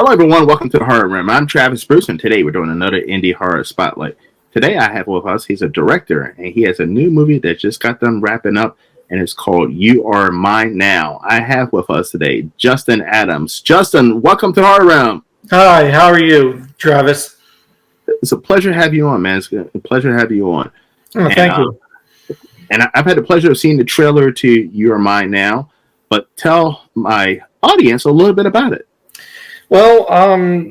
Hello, everyone. Welcome to the Horror Room. I'm Travis Bruce, and today we're doing another indie horror spotlight. Today I have with us, he's a director, and he has a new movie that just got done wrapping up, and it's called You Are Mine Now. I have with us today Justin Adams. Justin, welcome to the Horror Room. Hi, how are you, Travis? It's a pleasure to have you on, man. It's a pleasure to have you on. Thank you. And I've had the pleasure of seeing the trailer to You Are Mine Now, but tell my audience a little bit about it. Well,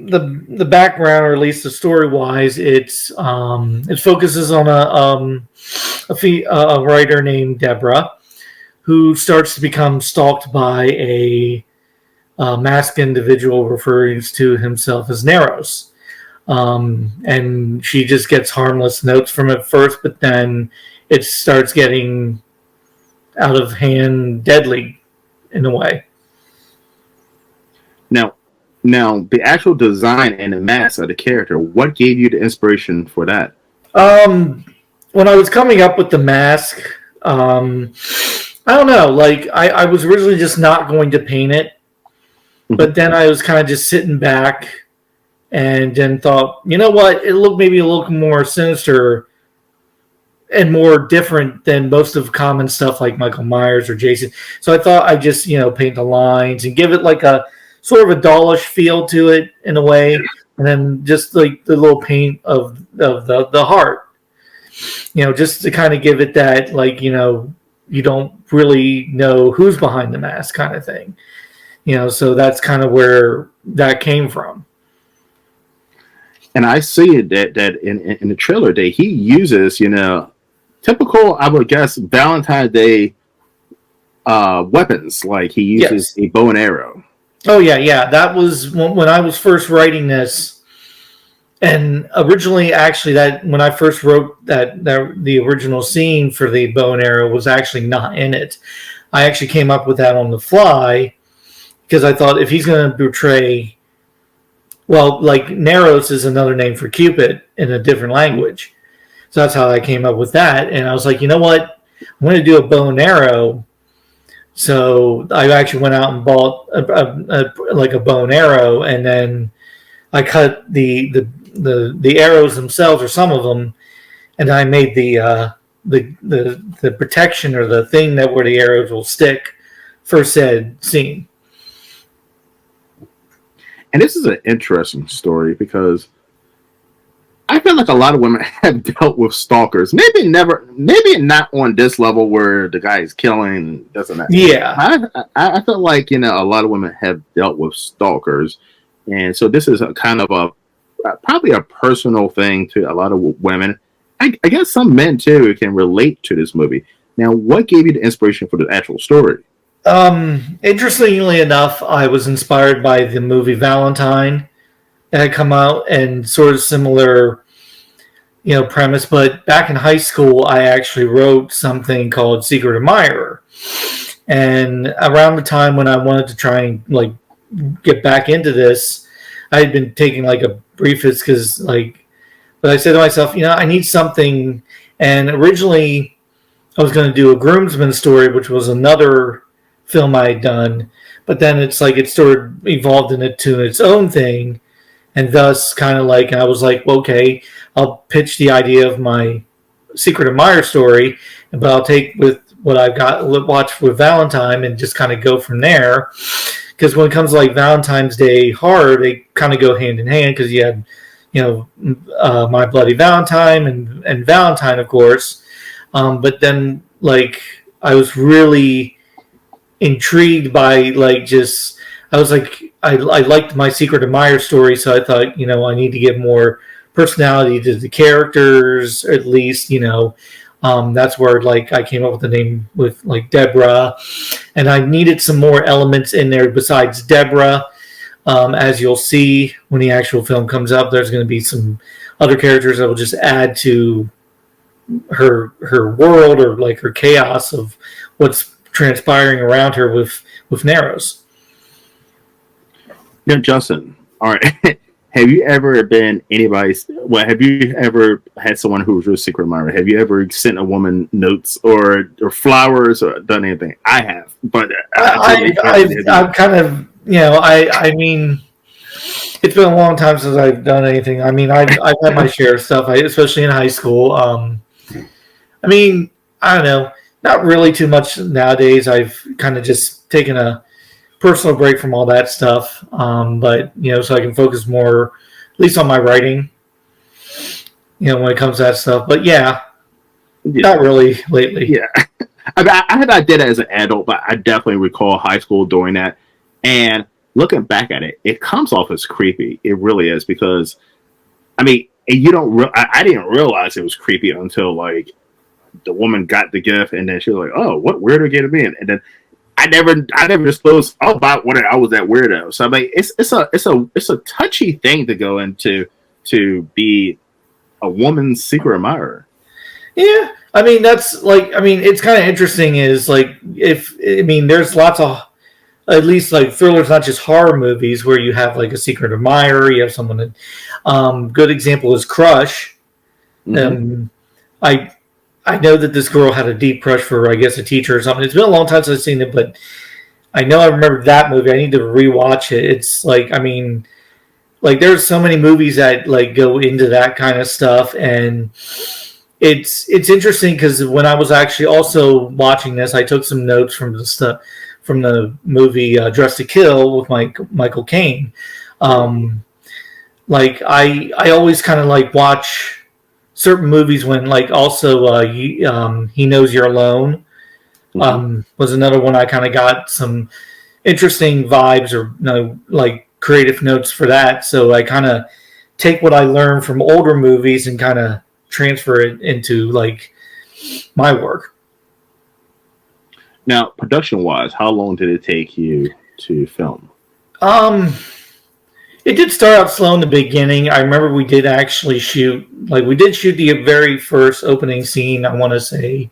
the background, or at least the story wise, it focuses on a writer named Deborah, who starts to become stalked by a masked individual referring to himself as Neros, and she just gets harmless notes from it first, but then it starts getting out of hand, deadly in a way. Now, the actual design and the mask of the character, what gave you the inspiration for that? When I was coming up with the mask, I don't know. Like, I was originally just not going to paint it, but then I was kind of just sitting back and then thought, you know what? It looked maybe a little more sinister and more different than most of common stuff like Michael Myers or Jason. So I thought I'd just, paint the lines and give it like a sort of a dollish feel to it in a way, and then just like the little paint of the heart, just to kind of give it that, like, you don't really know who's behind the mask kind of thing, so that's kind of where that came from. And I see it that in the trailer that he uses, typical, I would guess, Valentine's Day weapons, like he uses a bow and arrow. Oh, yeah. That was when I was first writing this. And originally, actually, that when I first wrote that the original scene for the bow and arrow was actually not in it. I actually came up with that on the fly because I thought if he's going to portray, well, like Neros is another name for Cupid in a different language. So that's how I came up with that. And I was like, you know what? I'm going to do a bow and arrow. So I actually went out and bought a bow and arrow, and then I cut the arrows themselves, or some of them, and I made the protection, or the thing that where the arrows will stick for said scene. And this is an interesting story because I feel like a lot of women have dealt with stalkers. Maybe not on this level where the guy is killing, doesn't that? Yeah. I feel like, a lot of women have dealt with stalkers. And so this is a kind of probably a personal thing to a lot of women. I guess some men too can relate to this movie. Now, what gave you the inspiration for the actual story? Interestingly enough, I was inspired by the movie Valentine that had come out, and sort of similar, premise. But back in high school, I actually wrote something called Secret Admirer. And around the time when I wanted to try and get back into this, I had been taking a briefest but I said to myself, I need something. And originally I was going to do a groomsman story, which was another film I had done. But then it sort of evolved into its own thing. And thus, kind of I was like, well, okay, I'll pitch the idea of my Secret Admirer story, but I'll take with what I've got watched with Valentine and just kind of go from there. Because when it comes to Valentine's Day horror, they kind of go hand in hand, because you had, My Bloody Valentine and Valentine, of course. But then, I was really intrigued by, I was I liked my Secret Admirer story, so I thought, I need to give more personality to the characters, at least, that's where I came up with the name with Deborah, and I needed some more elements in there besides Deborah. As you'll see when the actual film comes up, there's going to be some other characters that will just add to her world, or her chaos of what's transpiring around her with Neros. Now, Justin, all right. Have you ever been anybody's? Well, have you ever had someone who was your secret admirer? Have you ever sent a woman notes or flowers or done anything? I have, but I've kind of, I mean, It's been a long time since I've done anything. I mean, I've had my share of stuff, especially in high school. I mean, I don't know, not really too much nowadays. I've kind of just taken a personal break from all that stuff, but so I can focus more, at least on my writing. When it comes to that stuff. But yeah, not really lately. Yeah. I did it as an adult, but I definitely recall high school doing that. And looking back at it, it comes off as creepy. It really is because, I mean, you don't. I didn't realize it was creepy until like the woman got the gift, and then she was like, "Oh, what weirdo get it in?" And then I never disclosed about when I was that weirdo. So I mean, it's a touchy thing to go into to be a woman's secret admirer. Yeah, I mean that's like it's kind of interesting. Is like there's lots of at least like thrillers, not just horror movies, where you have like a secret admirer. You have someone that good example is Crush. Mm-hmm. I know that this girl had a deep crush for, I guess, a teacher or something. It's been a long time since I've seen it, but I know I remember that movie. I need to rewatch it. It's like, like there's so many movies that like go into that kind of stuff, and it's interesting because when I was actually also watching this, I took some notes from the stuff from the movie Dressed to Kill with Michael Caine. Like I always kind of like watch certain movies when like also He Knows You're Alone was another one I kind of got some interesting vibes or like creative notes for that. So I kind of take what I learned from older movies and kind of transfer it into like my work. Now, production wise, how long did it take you to film? It did start out slow in the beginning. I remember we did actually shoot the very first opening scene. I want to say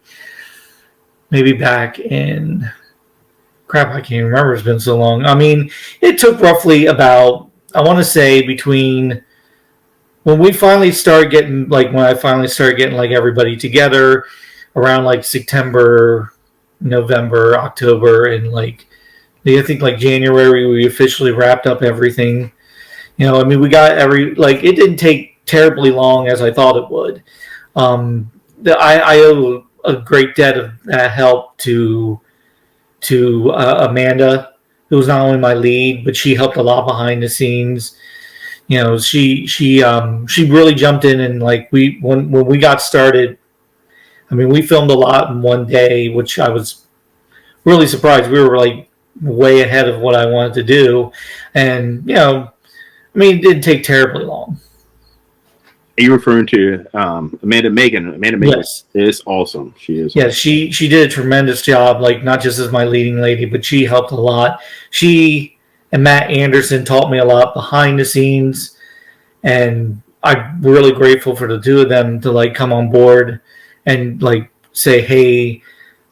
maybe back in crap. I can't remember. It's been so long. I mean, it took roughly about, I want to say between when I finally started getting like everybody together around like September, November, October, and like I think like January we officially wrapped up everything. We got it didn't take terribly long as I thought it would. I owe a great debt of that help to Amanda, who was not only my lead, but she helped a lot behind the scenes. She really jumped in, and like when we got started, we filmed a lot in one day, which I was really surprised. We were like way ahead of what I wanted to do, and it didn't take terribly long. Are you referring to Amanda Megan? Amanda Megan is awesome. She is. Yeah, awesome. She did a tremendous job. Like not just as my leading lady, but she helped a lot. She and Matt Anderson taught me a lot behind the scenes, and I'm really grateful for the two of them to like come on board and like say, "Hey,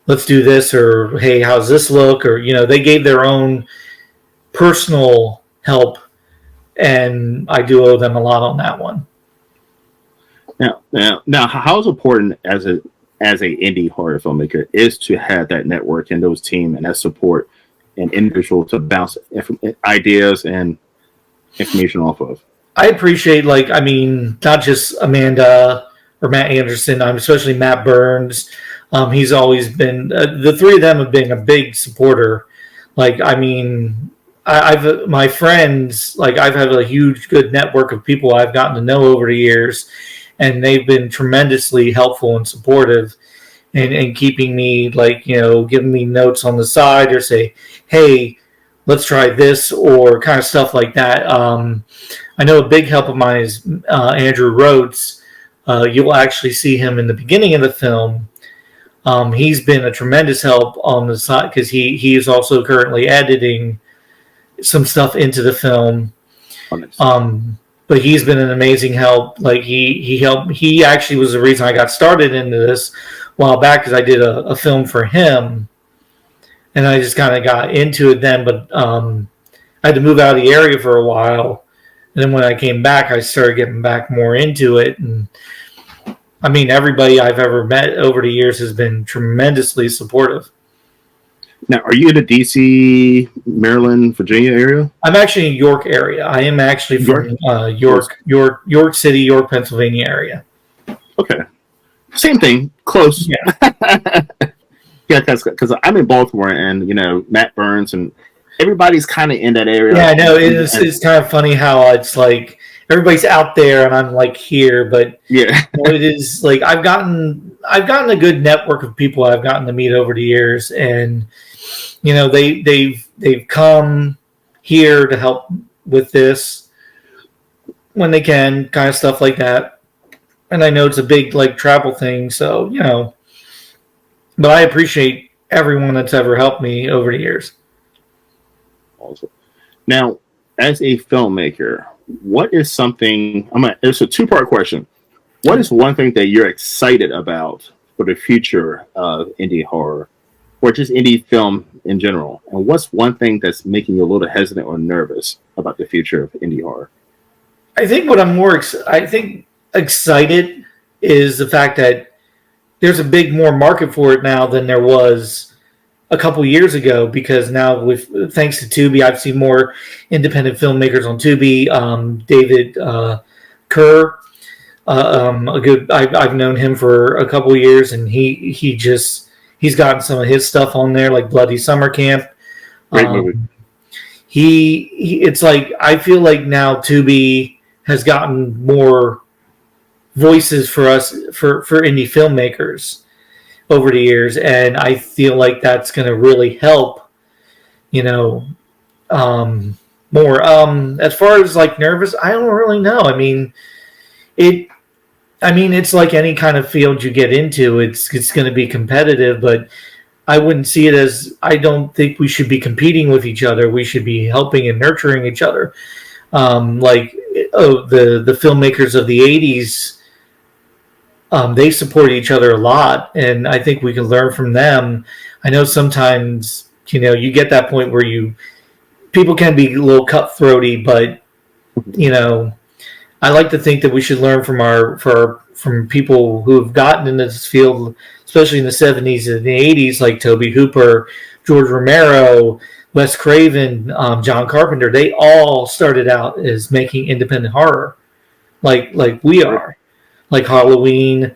let's do this," or "Hey, how's this look?" Or they gave their own personal help. And I do owe them a lot on that one. Now, how important as a indie horror filmmaker is to have that network and those team and that support and individual to bounce ideas and information off of? I appreciate not just Amanda or Matt Anderson, especially Matt Burns. He's always been the three of them have been a big supporter. I've my friends, I've had a huge good network of people I've gotten to know over the years, and they've been tremendously helpful and supportive and keeping me giving me notes on the side or say, "Hey, let's try this," or kind of stuff like that. I know a big help of mine is Andrew Rhodes. You'll actually see him in the beginning of the film. He's been a tremendous help on the side because he is also currently editing some stuff into the film. But he's been an amazing help. He helped. He actually was the reason I got started into this a while back because I did a film for him, and I just kind of got into it then. But I had to move out of the area for a while, and then when I came back, I started getting back more into it. And everybody I've ever met over the years has been tremendously supportive. Now, are you in the DC, Maryland, Virginia area? I'm actually in York area. I am actually York. from York City, York, Pennsylvania area. Okay. Same thing. Close. Yeah. Yeah, because I'm in Baltimore, and Matt Burns and everybody's kind of in that area. Yeah, I know. It's kind of funny how it's like everybody's out there and I'm like here, but yeah, it is like I've gotten a good network of people I've gotten to meet over the years, and they've come here to help with this when they can, kind of stuff like that. And I know it's a big like travel thing, so but I appreciate everyone that's ever helped me over the years. awesome. Now, as a filmmaker, what is something? It's a two-part question. What is one thing that you're excited about for the future of indie horror, or just indie film in general? And what's one thing that's making you a little hesitant or nervous about the future of indie horror? I think what I'm excited is the fact that there's a big more market for it now than there was a couple years ago, because now thanks to Tubi, I've seen more independent filmmakers on Tubi. David Kerr, I've known him for a couple years, and he's gotten some of his stuff on there, like Bloody Summer Camp. Great movie. It's like I feel like now Tubi has gotten more voices for us for indie filmmakers over the years, and I feel like that's going to really help more. As far as like nervous, I don't really know. It's like any kind of field you get into, it's going to be competitive, but I wouldn't see it as, I don't think we should be competing with each other. We should be helping and nurturing each other. The filmmakers of the 80s, they support each other a lot, and I think we can learn from them. I know sometimes, you get that point where people can be a little cutthroaty, but, I like to think that we should learn from people who have gotten into this field, especially in the 70s and the 80s, like Tobe Hooper, George Romero, Wes Craven, John Carpenter. They all started out as making independent horror, like we are. Like Halloween,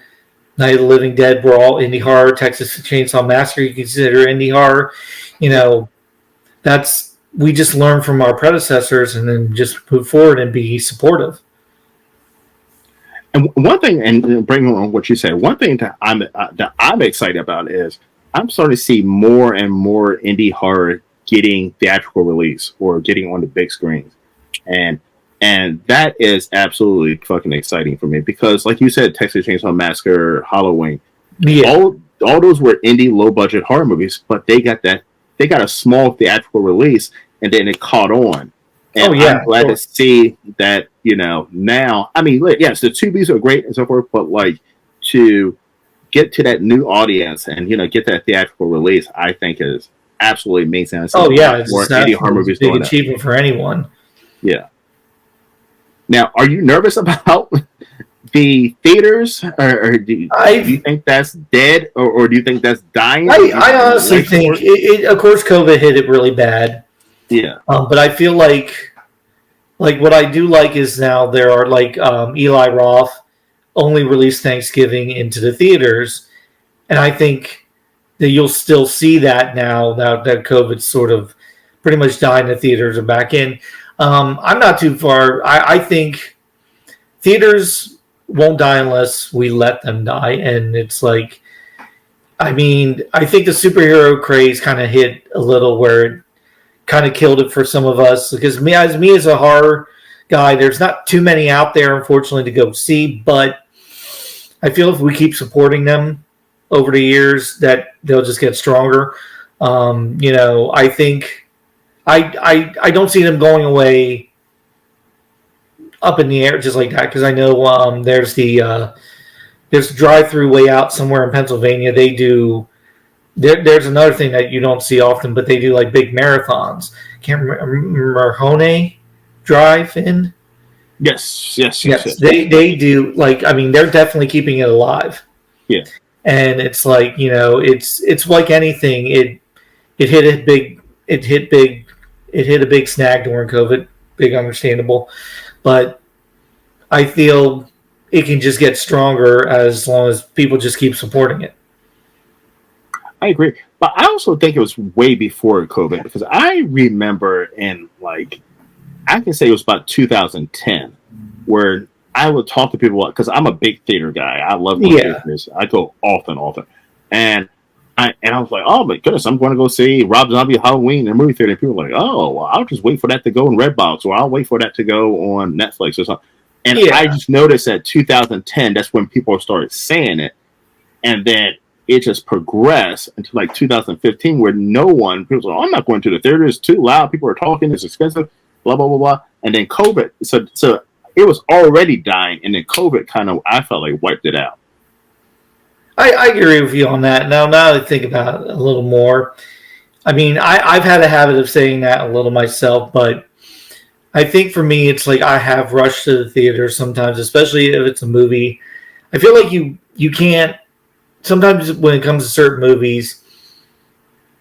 Night of the Living Dead were all indie horror. Texas Chainsaw Massacre you consider indie horror. We just learn from our predecessors and then just move forward and be supportive. And one thing, and bringing on what you said, one thing that I'm excited about is I'm starting to see more and more indie horror getting theatrical release or getting on the big screens, and that is absolutely fucking exciting for me, because, like you said, Texas Chainsaw Massacre, Halloween, all those were indie low budget horror movies, but they got a small theatrical release, and then it caught on. And I'm glad to see that, now, yes, the Tubis are great and so forth, but like to get to that new audience and, get that theatrical release, I think is absolutely amazing. It's more indie horror movies doing that. Achievement for anyone. Yeah. Now, are you nervous about the theaters, or do you think that's dead, or do you think that's dying? I honestly think, of course, COVID hit it really bad. Yeah. But I feel like what I do like is now there are like Eli Roth only released Thanksgiving into the theaters, and I think that you'll still see that now that COVID's sort of pretty much died and the theaters are back in. I'm not too far. I think theaters won't die unless we let them die, and it's like, I think the superhero craze kind of hit a little where it kind of killed it for some of us, because me as a horror guy, there's not too many out there, unfortunately, to go see, but I feel if we keep supporting them over the years that they'll just get stronger. I think I don't see them going away up in the air just like that, because I know there's the drive-through way out somewhere in Pennsylvania. They do. There's another thing that you don't see often, but they do like big marathons. Can't remember Mahoney Drive-In. Yes. They do, like, they're definitely keeping it alive. Yeah. And it's like, it's like anything. it hit a big it hit big it hit a big snag during COVID. Big understandable, but I feel it can just get stronger as long as people just keep supporting it. I agree, but I also think it was way before COVID because I remember in like I can say it was about 2010 where I would talk to people because I'm a big theater guy. I love going to theaters. I go often, and I was like, oh my goodness, I'm going to go see Rob Zombie Halloween in the movie theater. And people were like, oh, well, I'll just wait for that to go in Redbox, or I'll wait for that to go on Netflix or something. And I just noticed that 2010, that's when people started saying it, and then it just progressed until like 2015, where no one, people were like, oh, I'm not going to the theater. It's too loud. People are talking. It's expensive. Blah blah blah blah. And then COVID, so it was already dying, and then COVID kind of, I felt like, wiped it out. I agree with you on that. Now I think about it a little more. I mean, I've had a habit of saying that a little myself, but I think for me, it's like I have rushed to the theater sometimes, especially if it's a movie. I feel like you can't. Sometimes when it comes to certain movies,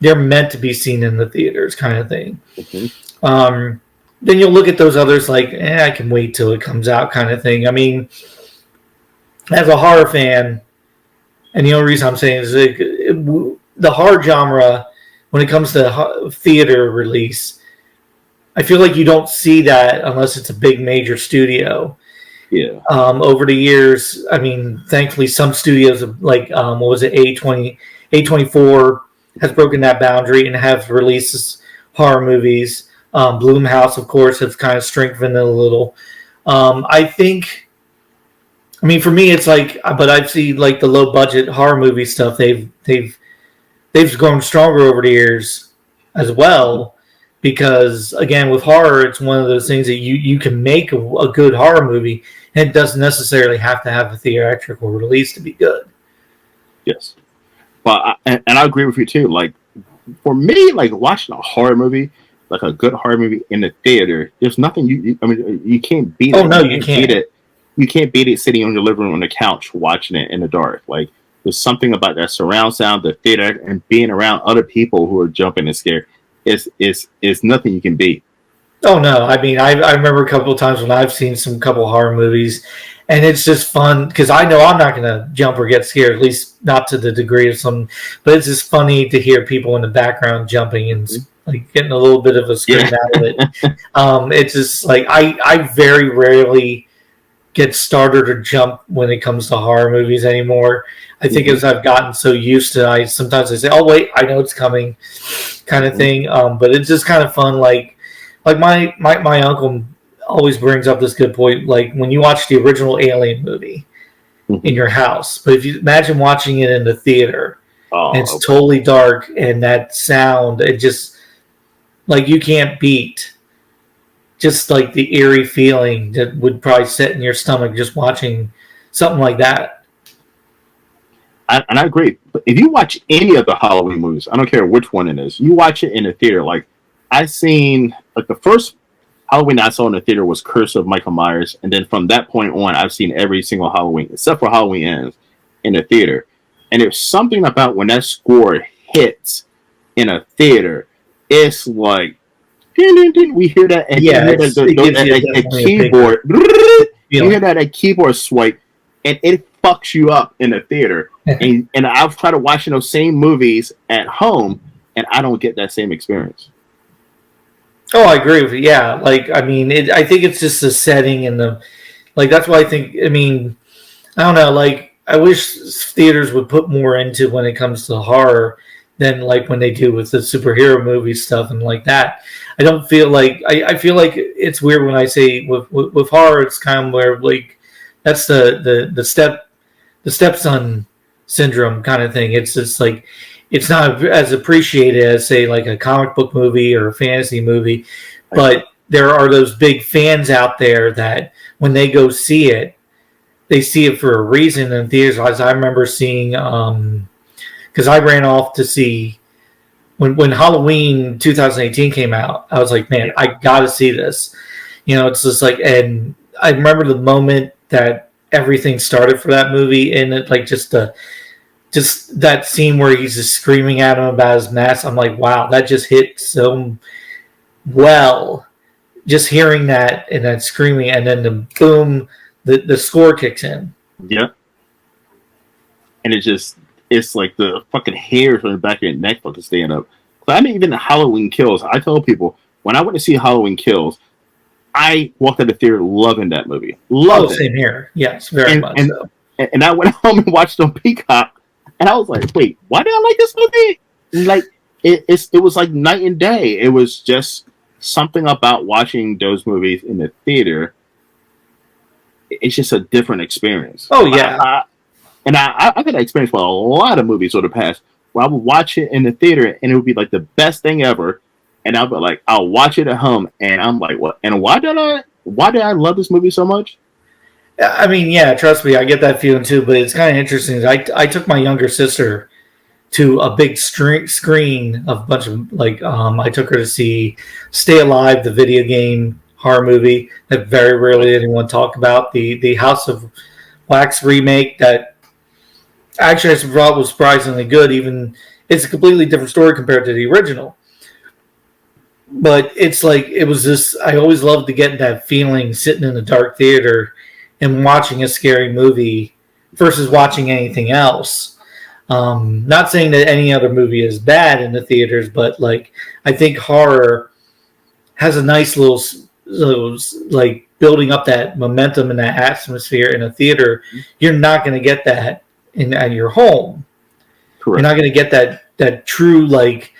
they're meant to be seen in the theaters, kind of thing. Mm-hmm. Then you'll look at those others like, I can wait till it comes out, kind of thing. I mean, as a horror fan, and the only reason I'm saying is the horror genre, when it comes to theater release, I feel like you don't see that unless it's a big major studio. Yeah. Over the years, I mean, thankfully, some studios like what was it, A24 has broken that boundary and have released horror movies. Blumhouse, of course, has kind of strengthened it a little. I think, I mean, for me, it's like, but I've seen like the low budget horror movie stuff. They've grown stronger over the years as well. Because again, with horror, it's one of those things that you can make a good horror movie, and it doesn't necessarily have to have a theatrical release to be good. Yes, well, and I agree with you too. Like for me, like watching a horror movie, like a good horror movie in the theater, there's nothing you can't beat it. Oh no, you can't. Beat it. You can't beat it sitting on your living room on the couch watching it in the dark. Like there's something about that surround sound, the theater, and being around other people who are jumping and scared. Is nothing you can beat. Oh no! I mean, I remember a couple of times when I've seen some couple horror movies, and it's just fun because I know I'm not going to jump or get scared, at least not to the degree of some. But it's just funny to hear people in the background jumping and like getting a little bit of a scream out of it. It's just like I very rarely get started or jump when it comes to horror movies anymore. I think as I've gotten so used to, sometimes I say, "Oh wait, I know it's coming," kind of thing. But it's just kind of fun. Like my uncle always brings up this good point. Like when you watch the original Alien movie in your house, but if you imagine watching it in the theater, and it's totally dark and that sound, it just like you can't beat. Just like the eerie feeling that would probably sit in your stomach just watching something like that. And I agree. But if you watch any of the Halloween movies, I don't care which one it is, you watch it in the theater. Like I seen, like the first Halloween I saw in the theater was Curse of Michael Myers, and then from that point on, I've seen every single Halloween except for Halloween Ends in the theater. And there's something about when that score hits in a theater, it's like we hear that, and a keyboard. You hear that a keyboard swipe, and it fucks you up in the theater. and I've tried to watch those same movies at home, and I don't get that same experience. Oh, I agree with you. Yeah, like I mean, I think it's just the setting and the like. That's why I think. I mean, I don't know. Like, I wish theaters would put more into when it comes to horror than like when they do with the superhero movie stuff and like that. I don't feel like I feel like it's weird when I say with horror. It's kind of where like that's the stepson syndrome kind of thing. It's just like it's not as appreciated as say like a comic book movie or a fantasy movie, but there are those big fans out there that when they go see it, they see it for a reason in theaters. As I remember seeing, because I ran off to see when Halloween 2018 came out. I was like, man, I got to see this. You know, it's just like, and I remember the moment that everything started for that movie, and it like just the just that scene where he's just screaming at him about his mess. I'm like, wow, that just hit so well. Just hearing that and that screaming, and then the boom, the score kicks in. Yeah. And it's like the fucking hairs on the back of your neck fucking stand up. I mean, even the Halloween Kills. I tell people, when I went to see Halloween Kills, I walked out of the theater loving that movie. Loved it. Same here. Yes, very much so. And I went home and watched it on Peacock, and I was like, wait, why did I like this movie? And like, it was like night and day. It was just something about watching those movies in the theater. It's just a different experience. Oh, yeah. I've had that experience with a lot of movies over the past, where I would watch it in the theater and it would be like the best thing ever. And I'll be like, I'll watch it at home and I'm like, what? And why did I love this movie so much? I mean, yeah, trust me, I get that feeling too, but it's kind of interesting. I took my younger sister to a big screen of a bunch of, like, I took her to see Stay Alive, the video game horror movie that very rarely anyone talk about, the House of Wax remake that actually I thought was surprisingly good. Even it's a completely different story compared to the original. But it's like, it was this, I always loved to get that feeling sitting in a dark theater and watching a scary movie versus watching anything else. Not saying that any other movie is bad in the theaters, but like, I think horror has a nice little, like, building up that momentum and that atmosphere in a theater. You're not going to get that at your home. Correct. You're not going to get that true, like,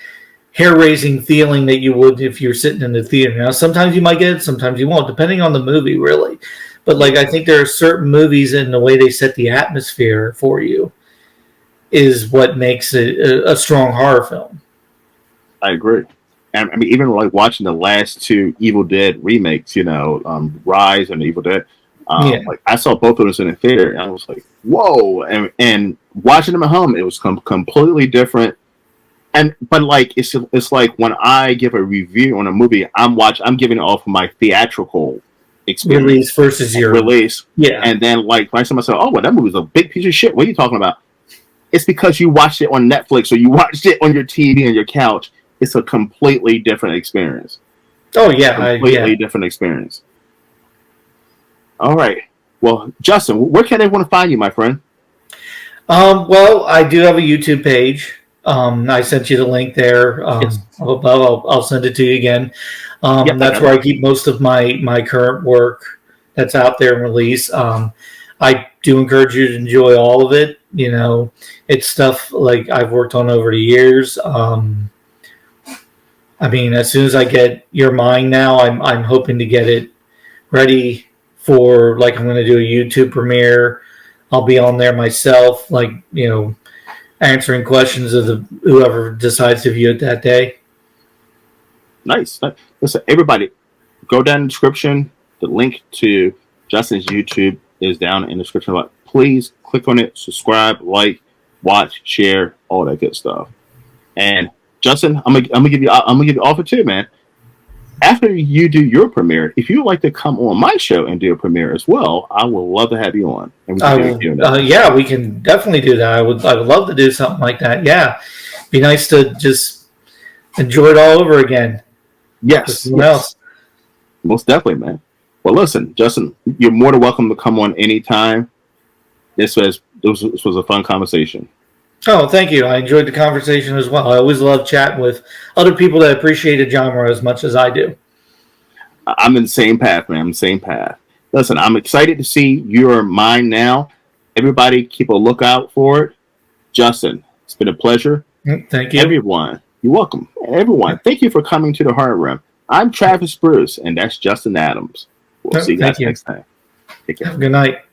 hair-raising feeling that you would if you're sitting in the theater. Now, sometimes you might get it, sometimes you won't, depending on the movie, really. But, like, I think there are certain movies and the way they set the atmosphere for you is what makes it a strong horror film. I agree. And I mean, even like watching the last two Evil Dead remakes, Rise and Evil Dead, like I saw both of those in the theater, and I was like, "Whoa!" And watching them at home, it was completely different. But like it's like when I give a review on a movie, I'm giving it off of my theatrical experience release versus your release, yeah. And then like when I say myself, "Oh, well, that movie's a big piece of shit." What are you talking about? It's because you watched it on Netflix or you watched it on your TV on your couch. It's a completely different experience. Oh, yeah. Completely different experience. All right. Well, Justin, where can everyone find you, my friend? Well, I do have a YouTube page. I sent you the link there. Yes. I'll send it to you again. That's where I keep most of my current work that's out there in release. I do encourage you to enjoy all of it. It's stuff like I've worked on over the years. I mean, as soon as I get Your Mind now, I'm hoping to get it ready for, like, I'm going to do a YouTube premiere. I'll be on there myself, like, answering questions of whoever decides to view it that day. Nice. Listen, everybody, go down in the description. The link to Justin's YouTube is down in the description. But please click on it, subscribe, like, watch, share, all that good stuff. And Justin, I'm gonna give you offer too, man. After you do your premiere, if you'd like to come on my show and do a premiere as well, I would love to have you on. And yeah, we can definitely do that. I would love to do something like that. Yeah, be nice to just enjoy it all over again. Yes. Most definitely, man. Well, listen, Justin, you're more than welcome to come on anytime. This was a fun conversation. Oh, thank you. I enjoyed the conversation as well. I always love chatting with other people that appreciate a genre as much as I do. I'm in the same path, man. I'm in the same path. Listen, I'm excited to see Your Mind now. Everybody keep a lookout for it. Justin, it's been a pleasure. Thank you. Everyone, you're welcome. Everyone, thank you for coming to the Horror Room. I'm Travis Bruce, and that's Justin Adams. We'll see you guys next time. Take care. Have a good night.